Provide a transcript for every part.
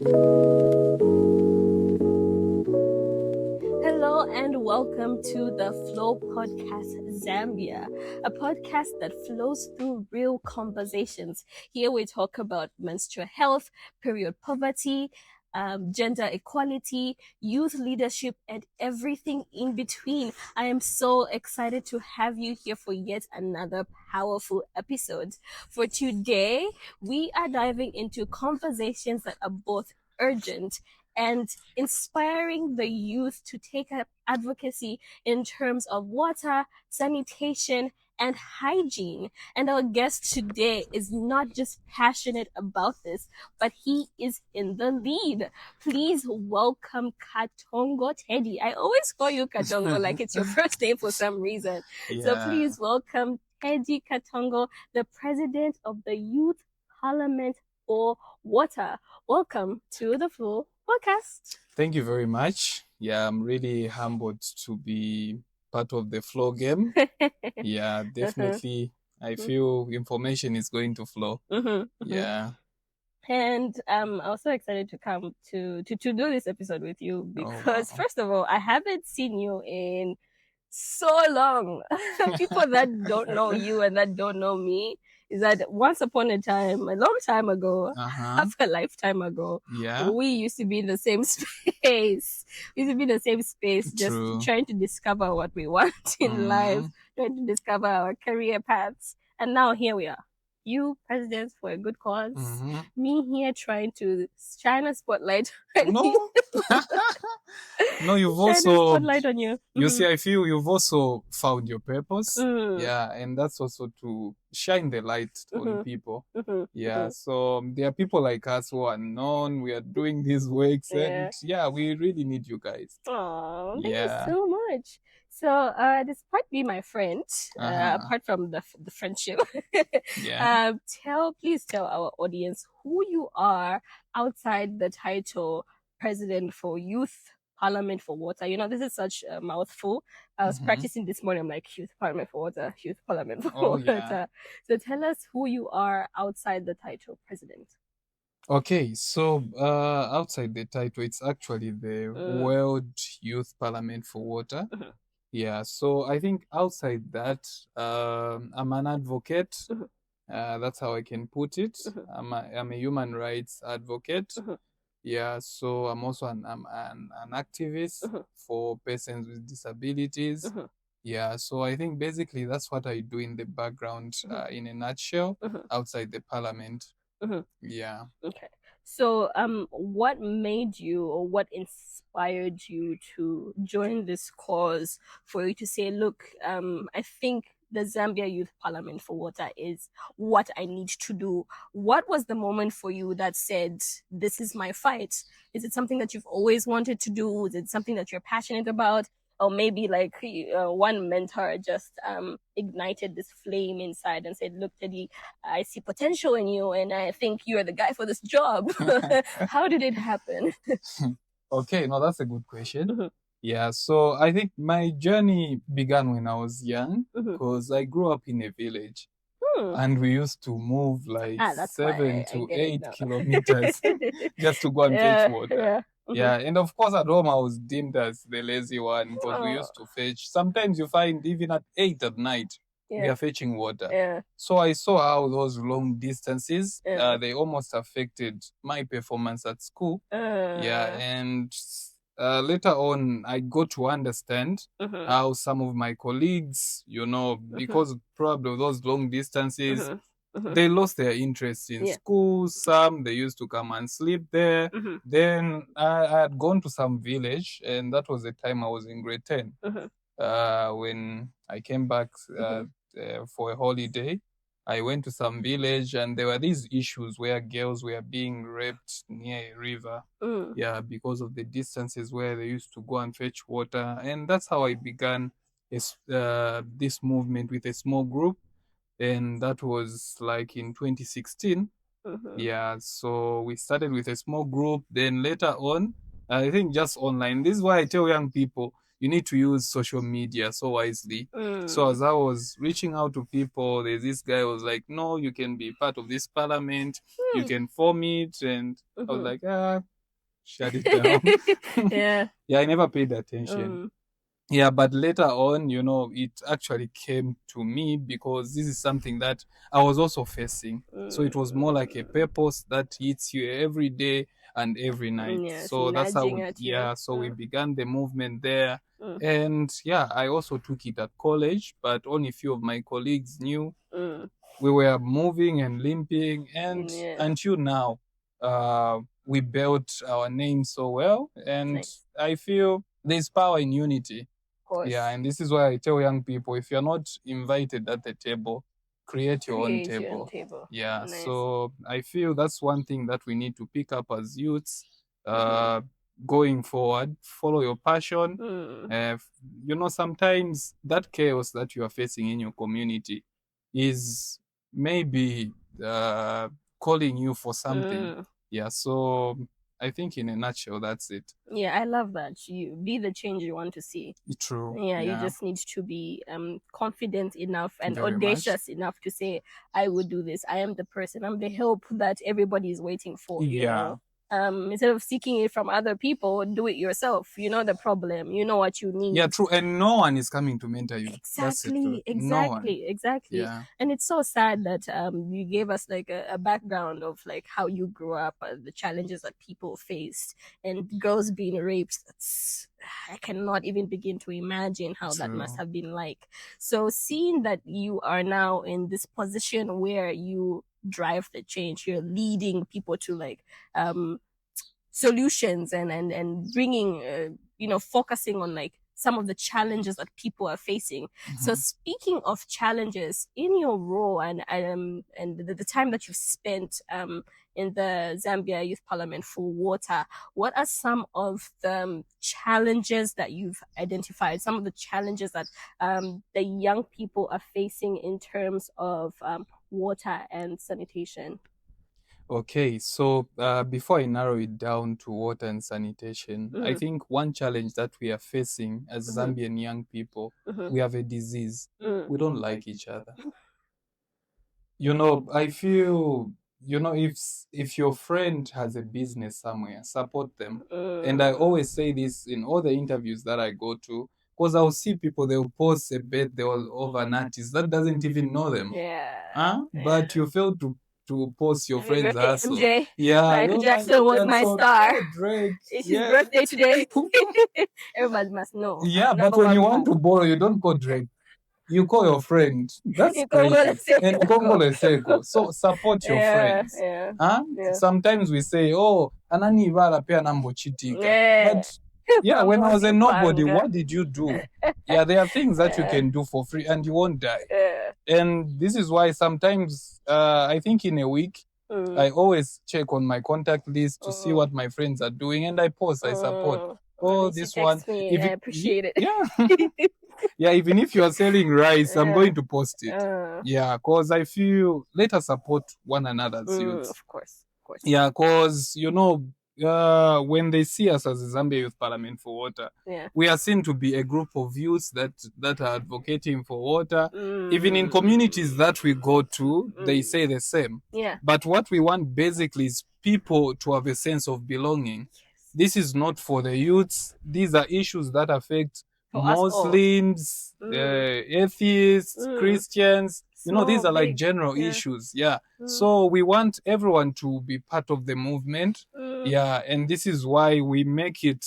Hello and welcome to the Flow Podcast Zambia, a podcast that flows through real conversations. Here we talk about menstrual health, period poverty, gender equality, youth leadership, and everything in between. I am so excited to have you here for yet another powerful episode. For today, we are diving into conversations that are both urgent and inspiring the youth to take up advocacy in terms of water, sanitation, and hygiene. And our guest today is not just passionate about this, but he is in the lead. Please welcome Katongo Teddy. I always call you Katongo like it's your first name for some reason. So Yeah. please welcome Teddy Katongo, the president of the Youth Parliament for Water. Welcome to the Flow Podcast. Thank you very much. Yeah, I'm really humbled to be part of the flow game. Yeah, definitely. I feel information is going to flow. Yeah. And I'm also excited to come to do this episode with you Oh, because wow. first of all, I haven't seen you in so long. People that don't know you and that don't know me is that once upon a time, a long time ago, Uh-huh. half a lifetime ago, Yeah. we used to be in the same space. We used to be in the same space, just True. trying to discover what we want in life, trying to discover our career paths. And now here we are. You, president for a good cause. Me here trying to shine a spotlight on No. you. No, you've Shine a also, spotlight on you. you see, I feel you've also found your purpose. Mm. Yeah, and that's also to shine the light on people. Yeah, so there are people like us who are known, we are doing these works, and yeah, we really need you guys. Oh, thank you Yeah. so much. So, despite being my friend, apart from the friendship, Yeah. please tell our audience who you are outside the title President for Youth Parliament for Water. You know, this is such a mouthful. I was practicing this morning. I'm like, Youth Parliament for Water, Youth Parliament for Oh, Water. yeah. So tell us who you are outside the title President. Okay, so outside the title, it's actually the World Youth Parliament for Water. Yeah, so I think outside that, I'm an advocate. That's how I can put it. I'm a human rights advocate. Yeah, so I'm also an activist for persons with disabilities. Yeah, so I think basically that's what I do in the background, in a nutshell, outside the parliament. Yeah. Okay. So, what made you or what inspired you to join this cause for you to say, look, I think the Zambia Youth Parliament for Water is what I need to do? What was the moment for you that said, this is my fight? Is it something that you've always wanted to do? Is it something that you're passionate about? Or maybe like one mentor just ignited this flame inside and said, look, Teddy, I see potential in you and I think you're the guy for this job. How did it happen? Okay, no, that's a good question. Yeah, so I think my journey began when I was young because I grew up in a village and we used to move like That's 7 I to get it 8 now. kilometers just to go and fetch water. Yeah, and of course at home I was deemed as the lazy one because we used to fetch. Sometimes you find even at 8 at night, we are fetching water. So I saw how those long distances, they almost affected my performance at school. Yeah, and later on, I got to understand how some of my colleagues, because probably of those long distances, they lost their interest in school. Some they used to come and sleep there. Then I had gone to some village, and that was the time I was in grade 10. When I came back for a holiday, I went to some village, and there were these issues where girls were being raped near a river. Yeah, because of the distances where they used to go and fetch water, and that's how I began this movement with a small group, and that was like in 2016. Yeah, so we started with a small group. Then later on, I think just online. This is why I tell young people, you need to use social media so wisely. So as I was reaching out to people, there's this guy who was like, no, you can be part of this parliament, you can form it. And I was like, shut it down. Yeah, I never paid attention. Yeah, but later on, it actually came to me because this is something that I was also facing. So it was more like a purpose that hits you every day and every night. So that's how, we began the movement there. And I also took it at college, but only a few of my colleagues knew. We were moving and limping, and until now, we built our name so well. And I feel there's power in unity. Yeah, and this is why I tell young people, if you're not invited at the table, create your own table. Yeah, so I feel that's one thing that we need to pick up as youths. Going forward, follow your passion. Sometimes that chaos that you are facing in your community is maybe calling you for something. Yeah, so I think in a nutshell, that's it. Yeah, I love that. You be the change you want to see. True. Yeah, you just need to be confident enough and audacious enough to say, I would do this. I am the person. I'm the help that everybody is waiting for. You know? Instead of seeking it from other people, do it yourself. You know the problem. You know what you need. Yeah, true. And no one is coming to mentor you. Exactly. Yeah. And it's so sad that you gave us like a background of like how you grew up, the challenges that people faced, and girls being raped. I cannot even begin to imagine how that must have been like. So seeing that you are now in this position where you drive the change, you're leading people to like solutions and bringing focusing on like some of the challenges that people are facing. So speaking of challenges in your role and the time that you've spent in the Zambia Youth Parliament for water, what are some of the challenges that you've identified, some of the challenges that the young people are facing in terms of water and sanitation? Okay, so before I narrow it down to water and sanitation, I think one challenge that we are facing as Zambian young people, we have a disease. We don't like each other. I feel, if your friend has a business somewhere, support them. And I always say this in all the interviews that I go to, because I'll see people, they'll post a bet over an artist that doesn't even know them. But you fail to post your friend's hustle. MJ. Michael Jackson was my star. Drake. It's his birthday today. Everybody must know. Yeah, but when you want to borrow, you don't call Drake. You call your friend. That's crazy. And Kongole Seko. So support your friends. Sometimes we say, oh, anani vala pia nambo chitika. But yeah, when I was a nobody, what did you do? Yeah, there are things that you can do for free and you won't die. And this is why sometimes, I think in a week, I always check on my contact list to see what my friends are doing, and I post, I support. Oh, this one. I appreciate it. Yeah. Yeah, even if you are selling rice, I'm going to post it. Yeah, because I feel let us support one another as youths. Of course. Yeah, because, when they see us as the Zambia Youth Parliament for water, we are seen to be a group of youths that are advocating for water. Even in communities that we go to, they say the same. But what we want basically is people to have a sense of belonging. This is not for the youths. These are issues that affect Muslims, atheists, Christians. These are like general issues. Yeah. So we want everyone to be part of the movement. Yeah. And this is why we make it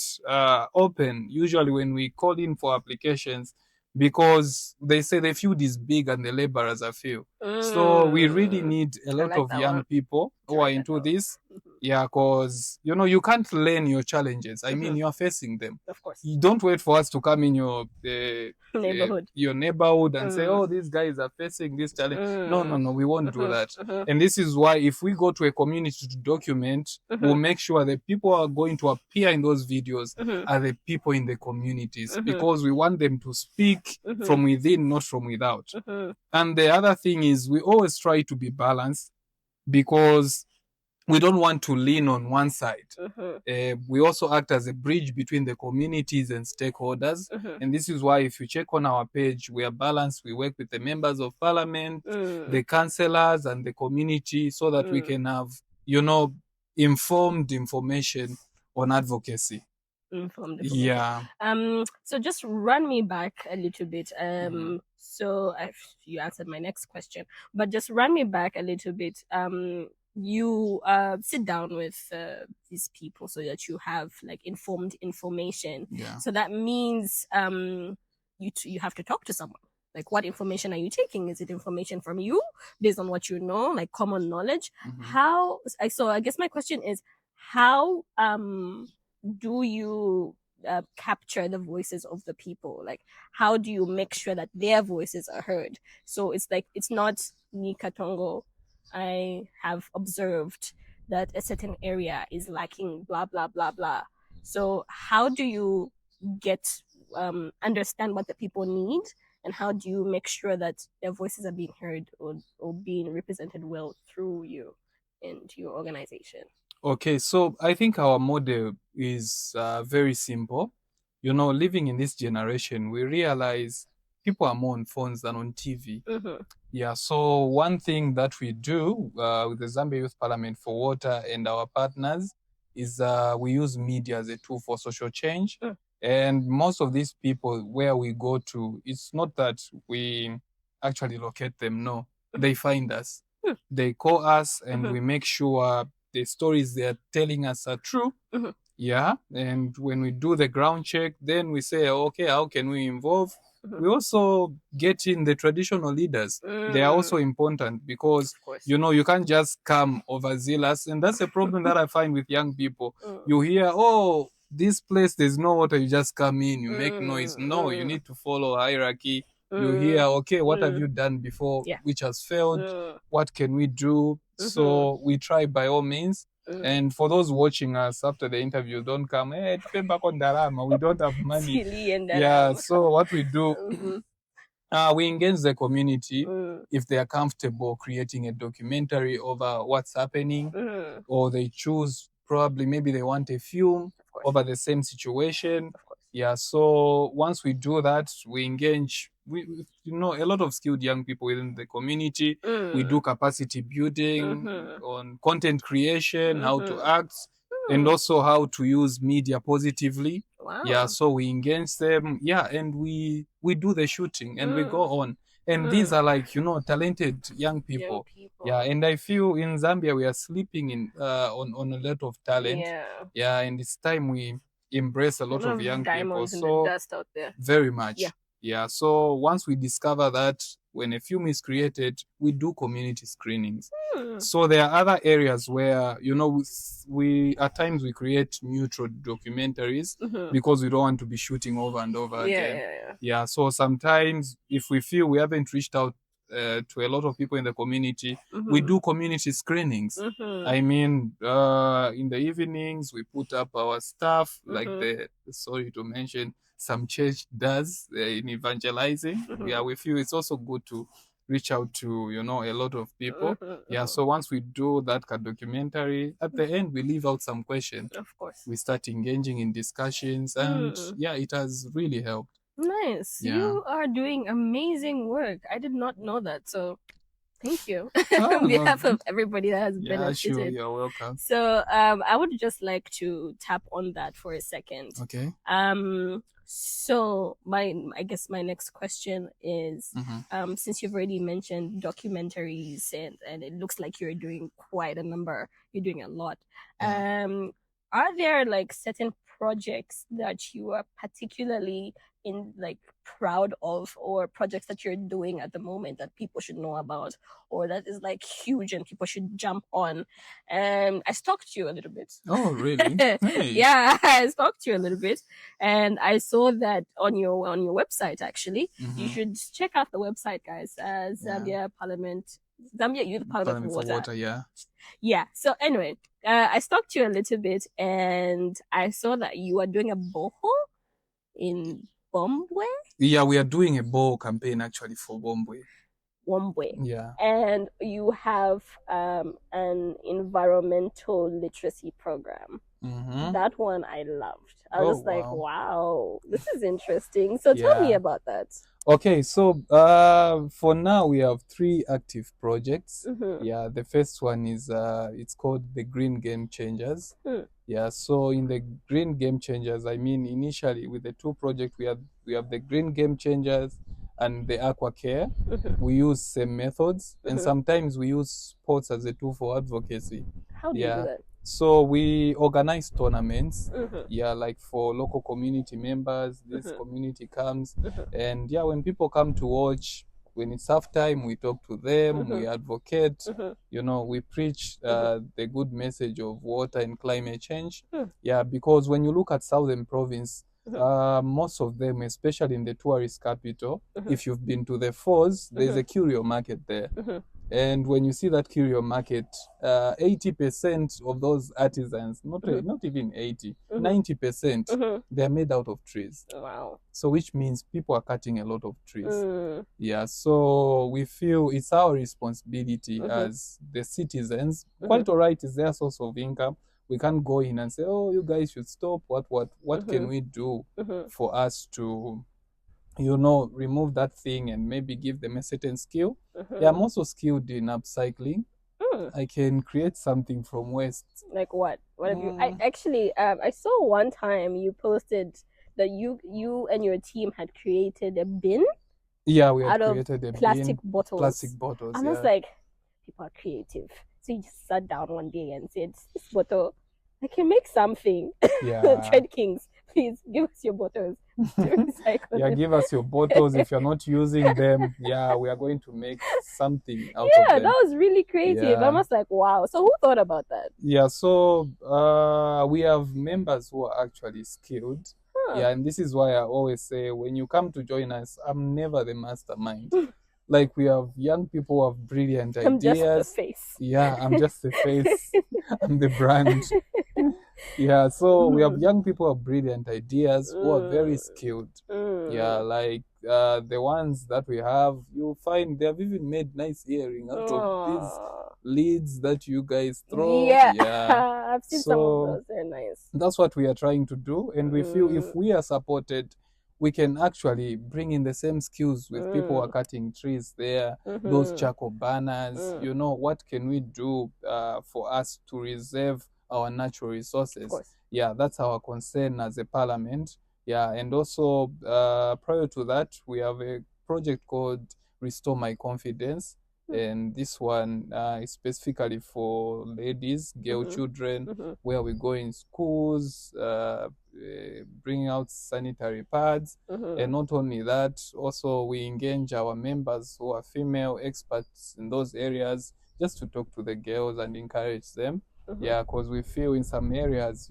open, usually when we call in for applications, because they say the field is big and the laborers are few. So we really need a lot of young people who are into this. Yeah, because, you can't learn your challenges. I mean, you are facing them. Of course. You don't wait for us to come in your neighborhood and say, oh, these guys are facing this challenge. No, we won't do that. And this is why if we go to a community to document, we'll make sure the people who are going to appear in those videos are the people in the communities, because we want them to speak from within, not from without. And the other thing is we always try to be balanced, because we don't want to lean on one side. We also act as a bridge between the communities and stakeholders. And this is why if you check on our page, we are balanced. We work with the members of parliament, the councillors and the community so that we can have, informed information on advocacy. Informed information. Yeah. So just run me back a little bit. So you answered my next question, but just run me back a little bit. You sit down with these people so that you have like informed information. Yeah. So that means you have to talk to someone. Like, what information are you taking? Is it information from you based on what you know, like common knowledge? So I guess my question is, how do you capture the voices of the people? Like, how do you make sure that their voices are heard? So it's like, it's not me, Katongo, I have observed that a certain area is lacking blah blah blah blah. So how do you get understand what the people need, and how do you make sure that their voices are being heard or being represented well through you and your organization? Okay, so I think our model is very simple. Living in this generation, we realize people are more on phones than on TV. Yeah, so one thing that we do with the Zambia Youth Parliament for Water and our partners is we use media as a tool for social change. And most of these people, where we go to, it's not that we actually locate them, no. They find us. They call us and we make sure the stories they're telling us are true. Yeah, and when we do the ground check, then we say, okay, how can we involve? We also get in the traditional leaders. They are also important because, you can't just come overzealous. And that's a problem that I find with young people. You hear, oh, this place, there's no water, you just come in, you make noise. No, you need to follow hierarchy. You hear, okay, what have you done before which has failed? What can we do? So we try by all means. And for those watching us after the interview, don't come, hey, pay back on Darama. We don't have money. Yeah, so what we do, we engage the community if they are comfortable creating a documentary over what's happening, or they choose, probably maybe they want a film over the same situation. Yeah, so once we do that, we engage a lot of skilled young people within the community. We do capacity building on content creation, how to act, and also how to use media positively. Wow. Yeah, so we engage them. Yeah, and we do the shooting and we go on. And these are like, talented young people. Yeah, and I feel in Zambia we are sleeping in on a lot of talent. Yeah, and it's time we embrace a lot of young people. So dust out there. Very much. Yeah. So once we discover that, when a film is created, we do community screenings. So there are other areas where, we at times we create neutral documentaries because we don't want to be shooting over and over again. Yeah. So sometimes if we feel we haven't reached out to a lot of people in the community, we do community screenings. I mean, in the evenings, we put up our stuff, like sorry to mention, some church does in evangelizing. Yeah, we feel it's also good to reach out to, a lot of people. Yeah, so once we do that documentary, at the end, we leave out some questions. Of course. We start engaging in discussions, and yeah, it has really helped. Nice. Yeah. You are doing amazing work. I did not know that. So thank you on behalf of everybody that has benefited. Sure, you're welcome. So I would just like to tap on that for a second. Okay. So I guess my next question is, since you've already mentioned documentaries and it looks like you're doing quite a number, you're doing a lot. Are there like certain projects that you are particularly proud of, or projects that you're doing at the moment that people should know about, or that is like huge and people should jump on? I stalked you a little bit. Oh, really? Hey. Yeah, I stalked you a little bit, and I saw that on your website. Actually, you should check out the website, guys. Zambia Parliament, Zambia Youth Parliament for Water. Yeah. So anyway, I stalked you a little bit, and I saw that you are doing a borehole in Bombwe? Yeah, we are doing a borehole campaign actually for Bombwe. Wombwe. Yeah. And you have an environmental literacy program. That one I loved. I was like, wow, this is interesting. So tell me about that. Okay, so for now we have 3 active projects. Yeah, the first one is it's called the Green Game Changers. Yeah, so in the Green Game Changers, I mean, initially with the 2 projects, we have the Green Game Changers and the Aqua Care. We use same methods, and sometimes we use sports as a tool for advocacy. How do you do that? So we organize tournaments, like for local community members. This community comes, and when people come to watch, when it's half time, we talk to them, we advocate, we preach the good message of water and climate change. Because when you look at Southern Province, most of them, especially in the tourist capital, if you've been to the falls, there's a curio market there. And when you see that curio market, 80% of those artisans, not even 80, 90%, they're made out of trees. Wow. So which means people are cutting a lot of trees. So we feel it's our responsibility as the citizens. Quite all right, is their source of income. We can't go in and say, oh, you guys should stop. What can we do for us to remove that thing and maybe give them a certain skill? I'm also skilled in upcycling. I can create something from waste. Like what? What have you? I actually, I saw one time you posted that you and your team had created a bin. Yeah, we had created a plastic bin, bottles. Plastic bottles. I was like, people are creative. So you just sat down one day and said, "This bottle, I can make something." Trade Kings, please give us your bottles. Give us your bottles. If you're not using them, we are going to make something out of them. Yeah, that was really creative. I was like, wow. So who thought about that? Yeah, so we have members who are actually skilled. And this is why I always say, when you come to join us, I'm never the mastermind. Like, we have young people who have brilliant ideas. I'm just the face. Yeah, I'm just the face. I'm the brand. So we have young people who have brilliant ideas who are very skilled. Like the ones that we have, you'll find they have even made nice earring out of these leads that you guys throw. I've seen some of those. They're nice. That's what we are trying to do, and we feel if we are supported, we can actually bring in the same skills with people who are cutting trees there, those charcoal burners. What can we do for us to reserve our natural resources? That's our concern as a parliament. And also prior to that, we have a project called Restore My Confidence. And this one is specifically for ladies, girl children, where we go in schools, bring out sanitary pads. And not only that, also we engage our members who are female experts in those areas, just to talk to the girls and encourage them. Because we feel in some areas,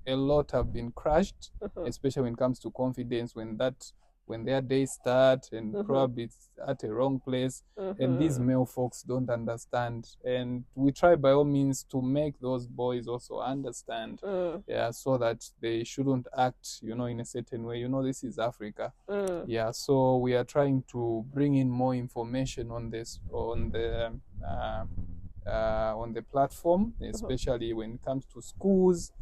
a lot have been crushed, especially when it comes to confidence, when their days start, and probably it's at a wrong place, and these male folks don't understand. And we try by all means to make those boys also understand, so that they shouldn't act, in a certain way. This is Africa. So we are trying to bring in more information on this, on the platform, especially when it comes to schools,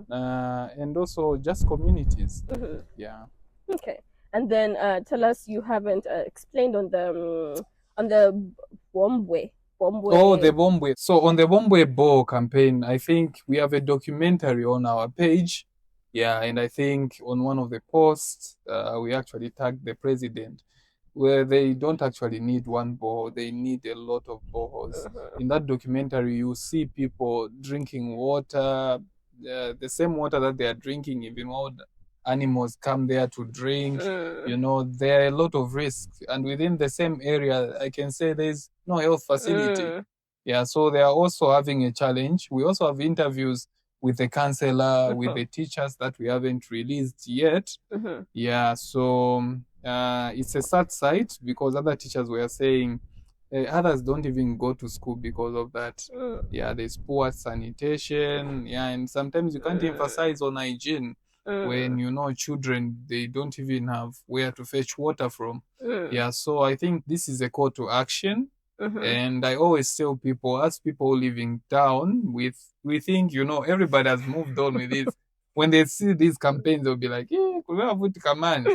and also just communities. Okay. And then tell us, you haven't explained on the Wombwe. Oh, the Wombwe. So on the Wombwe Bow campaign, I think we have a documentary on our page. And I think on one of the posts, we actually tagged the president, where they don't actually need one bowl, they need a lot of boreholes. In that documentary, you see people drinking water, the same water that they are drinking, even while animals come there to drink. There are a lot of risks. And within the same area, I can say there's no health facility. So they are also having a challenge. We also have interviews with the counselor, with the teachers that we haven't released yet. So it's a sad sight, because other teachers were saying others don't even go to school because of that. There's poor sanitation. And sometimes you can't emphasize on hygiene. when, children, they don't even have where to fetch water from. Yeah, so I think this is a call to action. And I always tell people, as people living down, we think, everybody has moved on with this. When they see these campaigns, they'll be like, yeah, command.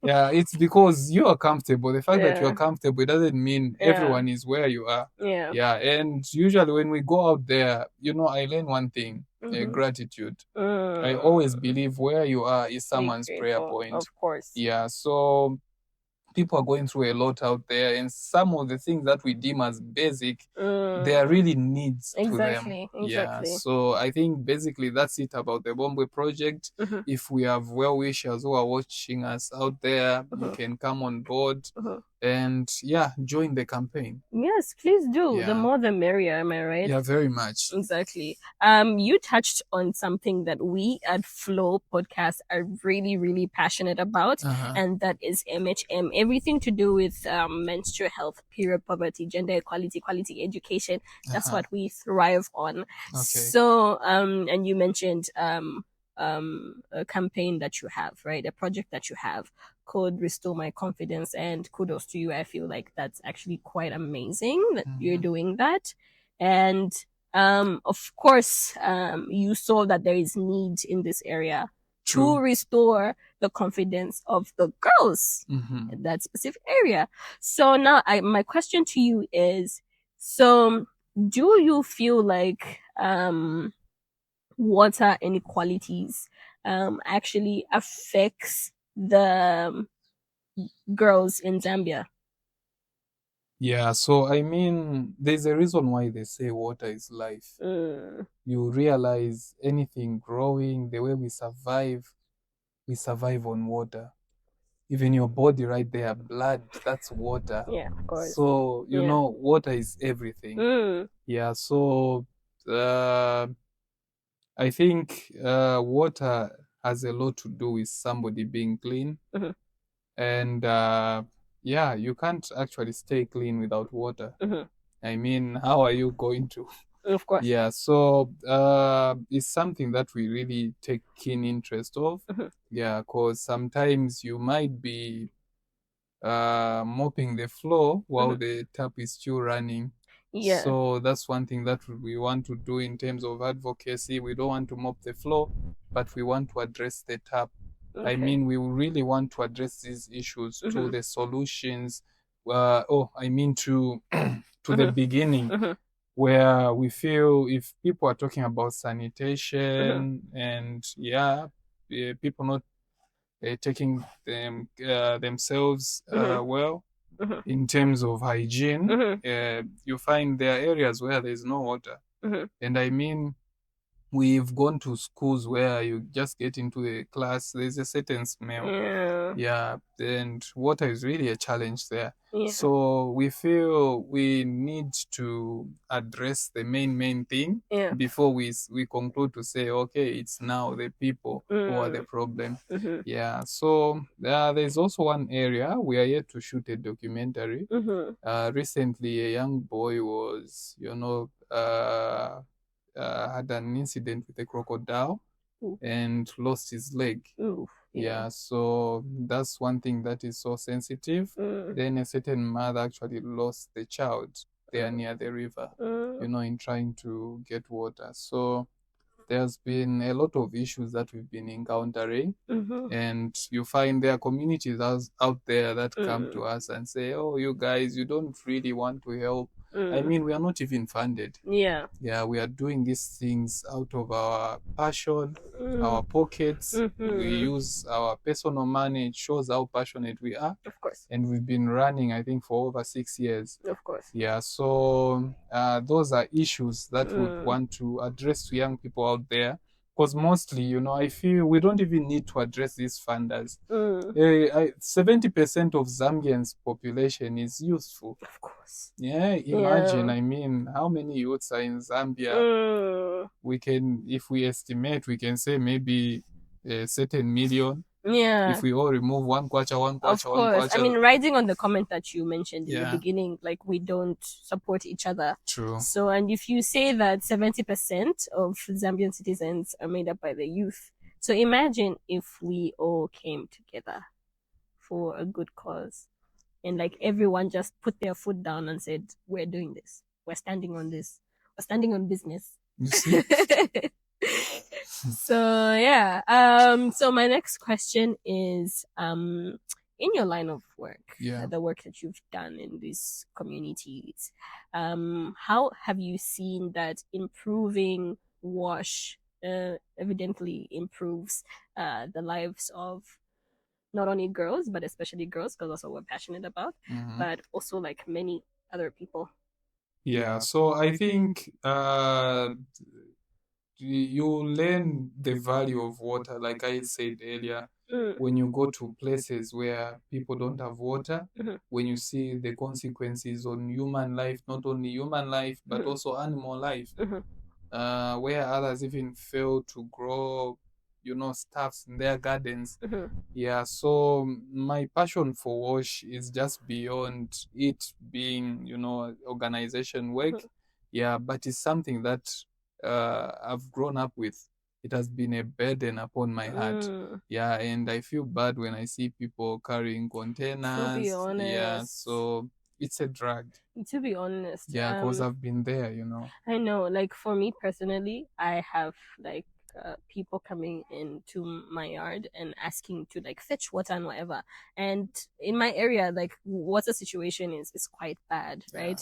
Yeah, it's because you are comfortable. The fact that you're comfortable, it doesn't mean everyone is where you are. Yeah, and usually when we go out there, I learn one thing, gratitude. I always believe where you are is someone's prayer point. Of course. Yeah, so people are going through a lot out there, and some of the things that we deem as basic, they are really needs to them. Exactly. Yeah, so I think basically that's it about the Bombwe project. If we have well-wishers who are watching us out there, you can come on board and join the campaign. Yes, please do. The more the merrier, am I right? Yeah, very much. Exactly. You touched on something that we at Flow Podcast are really, really passionate about, and that is MHM. Everything to do with menstrual health, period poverty, gender equality, quality education. That's what we thrive on. Okay. So, and you mentioned a campaign that you have, right? A project that you have called Restore My Confidence, and kudos to you. I feel like that's actually quite amazing that you're doing that. And of course, you saw that there is need in this area to restore the confidence of the girls in that specific area. So now my question to you is, so do you feel like water inequalities actually affects the girls in Zambia? Yeah, so I mean, there's a reason why they say water is life. You realize anything growing, the way we survive on water. Even your body right there, blood, that's water. Yeah, of course. So, water is everything. Yeah, so I think water has a lot to do with somebody being clean. And you can't actually stay clean without water. I mean, how are you going to? Of course. Yeah, so it's something that we really take keen interest of. Yeah, because sometimes you might be mopping the floor while the tap is still running. Yeah. So that's one thing that we want to do in terms of advocacy. We don't want to mop the floor, but we want to address the tap. Okay. I mean, we really want to address these issues to the solutions. To the beginning, where we feel if people are talking about sanitation and people not taking themselves well in terms of hygiene, you find there are areas where there's no water. And I mean, we've gone to schools where you just get into the class, there's a certain smell. Yeah, and water is really a challenge there. Yeah. So we feel we need to address the main thing before we conclude to say, okay, it's now the people who are the problem. Yeah, so there's also one area we are yet to shoot a documentary. Recently, a young boy was, had an incident with a crocodile and lost his leg. Yeah, so that's one thing that is so sensitive. Then a certain mother actually lost the child there near the river, in trying to get water. So there's been a lot of issues that we've been encountering. And you find there are communities out there that come to us and say, oh, you guys, you don't really want to help. I mean, we are not even funded. Yeah, we are doing these things out of our passion, our pockets. We use our personal money. It shows how passionate we are. Of course. And we've been running, I think, for over 6 years. Of course. Yeah, so those are issues that we want to address to young people out there. Because mostly, I feel we don't even need to address these funders. 70% of Zambians' population is youthful. Of course. Yeah, imagine. I mean, how many youths are in Zambia? We can, if we estimate, we can say maybe a certain million. Yeah. If we all remove one kwacha. Of course. I mean, riding on the comment that you mentioned in the beginning, like we don't support each other. True. So, and if you say that 70% of Zambian citizens are made up by the youth, So imagine if we all came together for a good cause and like everyone just put their foot down and said, we're doing this. We're standing on this. We're standing on business. You see? So yeah. So my next question is in your line of work, the work that you've done in these communities, how have you seen that improving WASH evidently improves the lives of not only girls, but especially girls, because that's what we're passionate about, but also like many other people? Yeah, so I think you learn the value of water, like I said earlier, when you go to places where people don't have water, when you see the consequences on human life, not only human life, but also animal life, where others even fail to grow, stuffs in their gardens. Yeah, so my passion for WASH is just beyond it being, organization work. Yeah, but it's something that I've grown up with. It has been a burden upon my heart. Yeah, and I feel bad when I see people carrying containers. To be honest. Yeah, so it's a drag. To be honest. Yeah, because I've been there, I know, like for me personally, I have like people coming into my yard and asking to like fetch water and whatever. And in my area, like water situation is quite bad, right?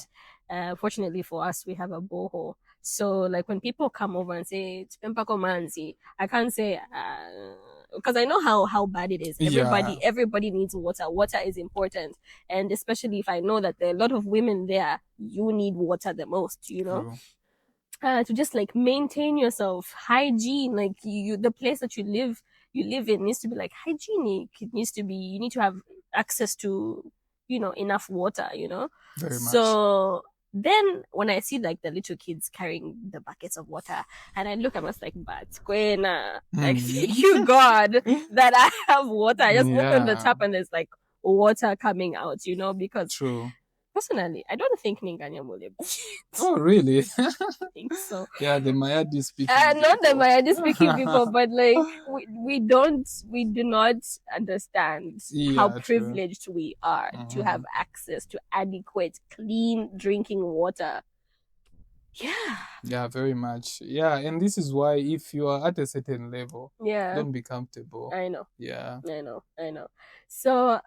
Fortunately for us, we have a borehole. So like when people come over and say "Tipempako manzi," I can't say because I know how bad it is. Everybody needs water. Water is important, and especially if I know that there are a lot of women there, you need water the most. To just like maintain yourself, hygiene, like the place that you live in needs to be like hygienic. It needs to be, you need to have access to enough water. Very So then when I see like the little kids carrying the buckets of water and I look, I'm just like, but Kwena, like thank you God that I have water. I just open the tap and there's like water coming out, because True. Personally, I don't think Ninganya will. Oh, really? I think so. Yeah, the Mayadi speaking. Not the Mayadi speaking people, but like we do not understand how privileged we are to have access to adequate, clean drinking water. Yeah, very much. Yeah, and this is why if you are at a certain level, don't be comfortable. I know. Yeah. I know. So,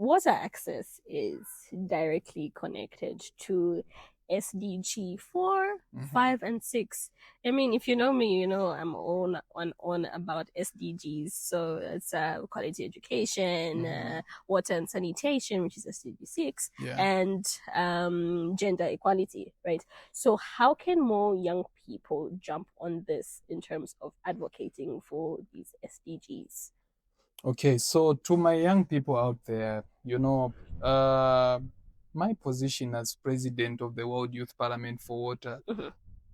water access is directly connected to SDG 4, 5, and 6. I mean, if you know me, you know I'm on about SDGs. So it's quality education, water and sanitation, which is SDG 6, and gender equality, right? So how can more young people jump on this in terms of advocating for these SDGs? Okay, so to my young people out there, my position as president of the World Youth Parliament for Water,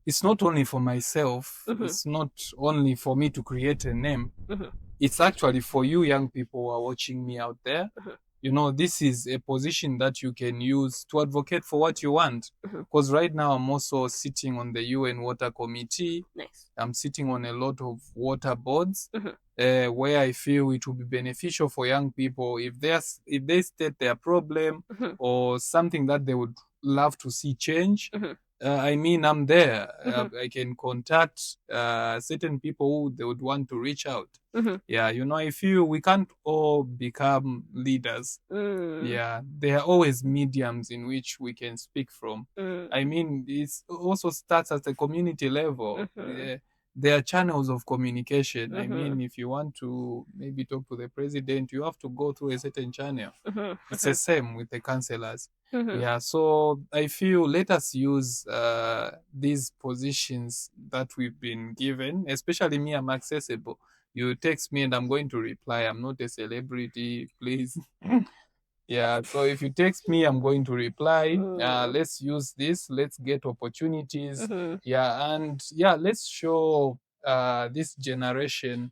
it's not only for myself, it's not only for me to create a name, it's actually for you young people who are watching me out there. This is a position that you can use to advocate for what you want. Because right now I'm also sitting on the UN Water Committee. Nice. I'm sitting on a lot of water boards where I feel it will be beneficial for young people if they state their problem or something that they would love to see change. I'm there. I can contact certain people who they would want to reach out. Yeah, I feel we can't all become leaders. Yeah, there are always mediums in which we can speak from. It also starts at the community level. There are channels of communication. If you want to maybe talk to the president, you have to go through a certain channel. It's the same with the councillors. Yeah, so I feel let us use these positions that we've been given, especially me, I'm accessible. You text me and I'm going to reply. I'm not a celebrity, please. Yeah, so if you text me, I'm going to reply. Let's use this. Let's get opportunities. Yeah, and let's show this generation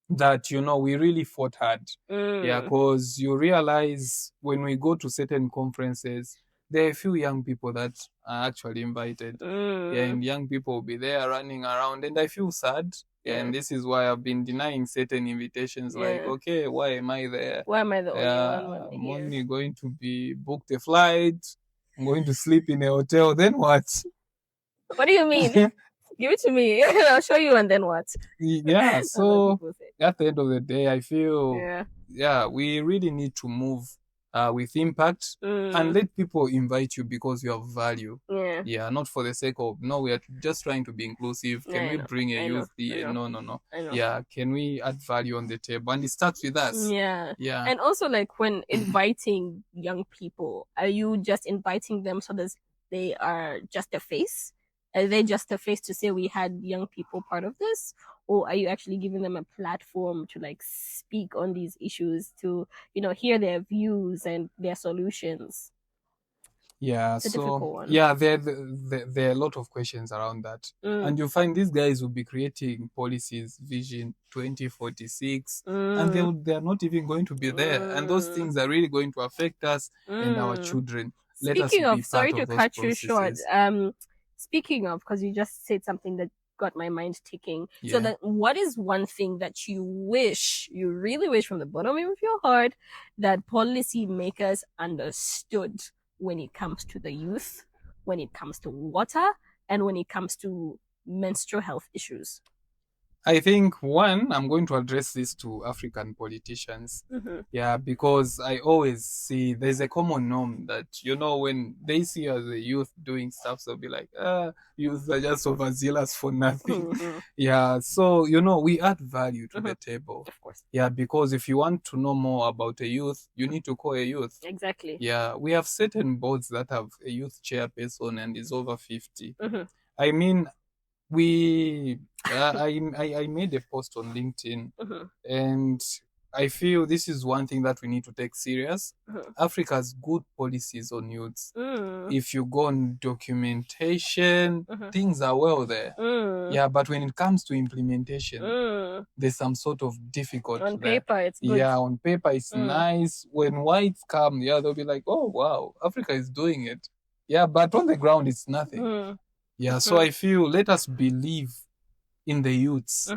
that we really fought hard. Yeah, because you realize when we go to certain conferences, there are a few young people that are actually invited. Yeah, and young people will be there running around, and I feel sad. And this is why I've been denying certain invitations. Like, okay, why am I there? Why am I the only one? I'm only going to be booked a flight. I'm going to sleep in a hotel. Then what? What do you mean? Give it to me. I'll show you, and then what? Yeah. So at the end of the day, I feel we really need to move with impact and let people invite you because you have value. Yeah, not for the sake of no, we are just trying to be inclusive. Can we bring a youth here? No. Yeah, can we add value on the table? And it starts with us. Yeah. And also, like, when inviting young people, are you just inviting them so that they are just a face? Are they just a face to say we had young people part of this? Or are you actually giving them a platform to like speak on these issues, to, hear their views and their solutions? Yeah, it's a difficult one. Yeah, there are a lot of questions around that. And you find these guys will be creating policies, Vision 2046, and they're not even going to be there. And those things are really going to affect us and our children. Let us be part of those processes. Sorry to cut you short. Speaking of, because you just said something that got my mind ticking. So that what is one thing that you really wish from the bottom of your heart that policymakers understood when it comes to the youth, when it comes to water, and when it comes to menstrual health issues? I think, one, I'm going to address this to African politicians. Yeah, because I always see there's a common norm that, when they see us, the youth, doing stuff, they'll be like, youth are just overzealous for nothing. Yeah, so, we add value to the table. Of course. Yeah, because if you want to know more about a youth, you need to call a youth. Exactly. Yeah, we have certain boards that have a youth chairperson and is over 50. I mean, I made a post on LinkedIn, and I feel this is one thing that we need to take serious. Africa has good policies on youths. If you go on documentation, things are well there. Yeah, but when it comes to implementation, there's some sort of difficulty on there. Paper, it's good. Yeah, on paper, it's nice. When whites come, they'll be like, oh, wow, Africa is doing it. Yeah, but on the ground, it's nothing. Yeah, so I feel let us believe in the youths.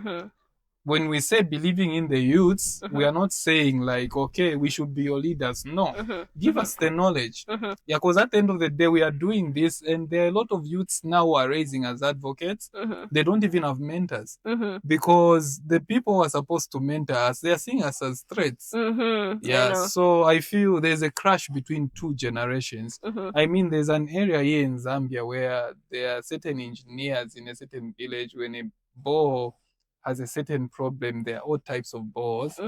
When we say believing in the youths, we are not saying like, okay, we should be your leaders. No, give us the knowledge. Yeah, because at the end of the day, we are doing this, and there are a lot of youths now who are raising as advocates. They don't even have mentors because the people who are supposed to mentor us, they are seeing us as threats. Yeah, so I feel there's a clash between two generations. I mean, there's an area here in Zambia where there are certain engineers in a certain village. When a borehole has a certain problem, there are all types of bores.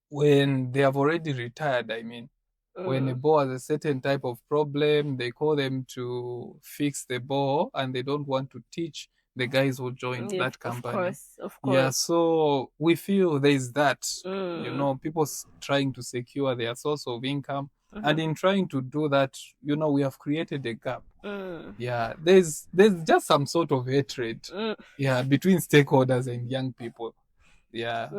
When they have already retired, I mean, when a bore has a certain type of problem, they call them to fix the bore, and they don't want to teach the guys who joined that company. Of course. Yeah, so we feel there's that, people trying to secure their source of income. And in trying to do that, we have created a gap. Yeah, there's just some sort of hatred, between stakeholders and young people. Yeah.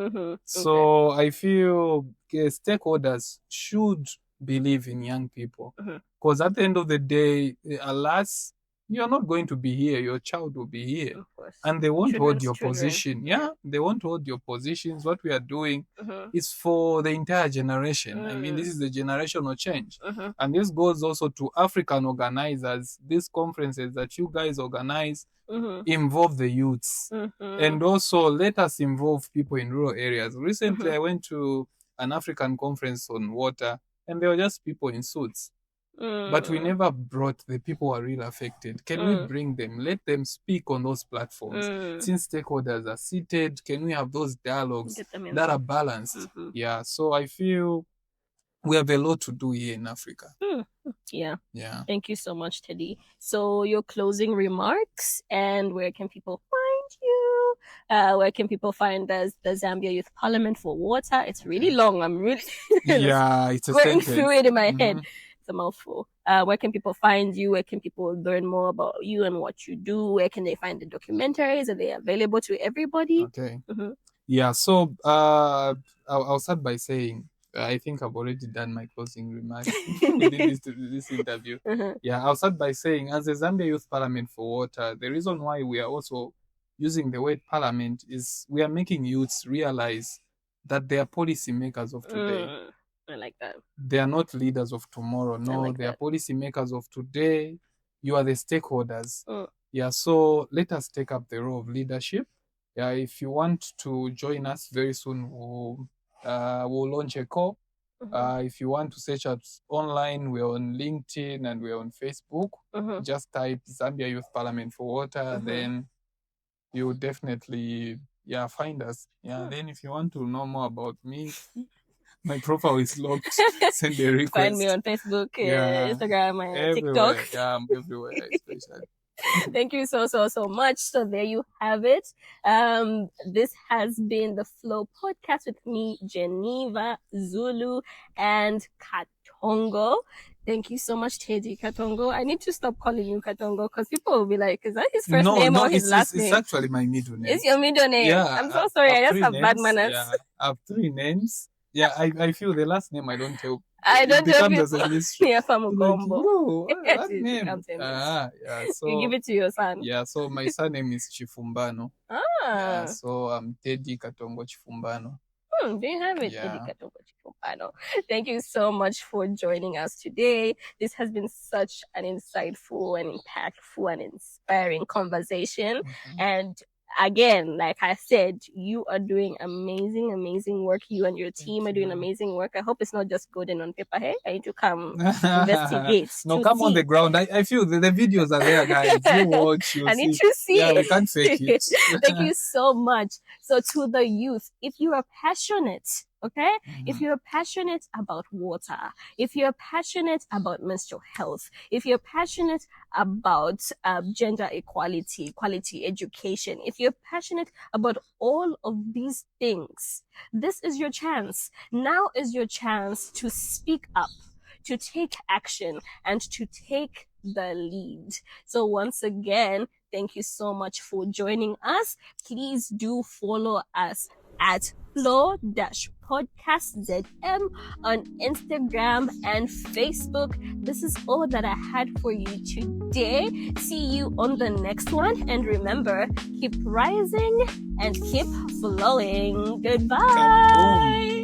So I feel stakeholders should believe in young people, because at the end of the day, alas, you're not going to be here. Your child will be here, and they won't hold your position. Yeah, they won't hold your positions. What we are doing is for the entire generation. I mean, this is the generational change, and this goes also to African organizers. These conferences that you guys organize, involve the youths, and also let us involve people in rural areas. Recently, I went to an African conference on water, and there were just people in suits. But we never brought the people who are really affected. Can we bring them? Let them speak on those platforms. Since stakeholders are seated, can we have those dialogues that are balanced? Yeah, so I feel we have a lot to do here in Africa. Yeah. Thank you so much, Teddy. So your closing remarks, and where can people find you? Where can people find the Zambia Youth Parliament for water? It's really long. I'm really it's a going through it in my head. It's a mouthful. Where can people find you? Where can people learn more about you and what you do? Where can they find the documentaries? Are they available to everybody? Okay. Yeah, so I'll start by saying, I think I've already done my closing remarks within this interview. Yeah, I'll start by saying, as the Zambia Youth Parliament for Water, the reason why we are also using the word parliament is we are making youths realize that they are policy makers of today. I like that. They are not leaders of tomorrow. No, they are policy makers of today. You are the stakeholders. Yeah, so let us take up the role of leadership. Yeah, if you want to join us very soon, we'll launch a call. If you want to search us online, we're on LinkedIn and we're on Facebook. Just type Zambia Youth Parliament for water, then you'll definitely find us. Yeah, then if you want to know more about me, my profile is locked. Send a request. Find me on Facebook, Instagram, and TikTok. Yeah, I'm everywhere, especially. Thank you so much. So there you have it. This has been the Flow Podcast with me, Geneva, Zulu, and Katongo. Thank you so much, Teddy Katongo. I need to stop calling you Katongo because people will be like, is that his first name or his last name? It's actually my middle name. It's your middle name? Yeah. I'm so sorry. I just have bad manners. Yeah, I have 3 names. Yeah, I feel the last name I don't tell. I don't tell people. As a mystery. Yeah, from Gombo. No, that name. So you give it to your son. Yeah, so my surname is Chifumbano. Yeah, so I'm Teddy Katongo Chifumbano. There you have it, Teddy Katongo Chifumbano. Thank you so much for joining us today. This has been such an insightful and impactful and inspiring conversation. And again, like I said, you are doing amazing work. You and your team are doing amazing work. I hope it's not just good and on paper. Hey, I need to come investigate. No, come on the ground. I feel the videos are there, guys. You watch. I need to see. Yeah, we can't fake it. Thank you so much. So to the youth, if you are passionate, okay? If you're passionate about water, if you're passionate about menstrual health, if you're passionate about gender equality, quality education, if you're passionate about all of these things, this is your chance. Now is your chance to speak up, to take action, and to take the lead. So once again, thank you so much for joining us. Please do follow us at Flow-Podcast ZM on Instagram and Facebook. This is all that I had for you today. See you on the next one. And remember, keep rising and keep flowing. Goodbye.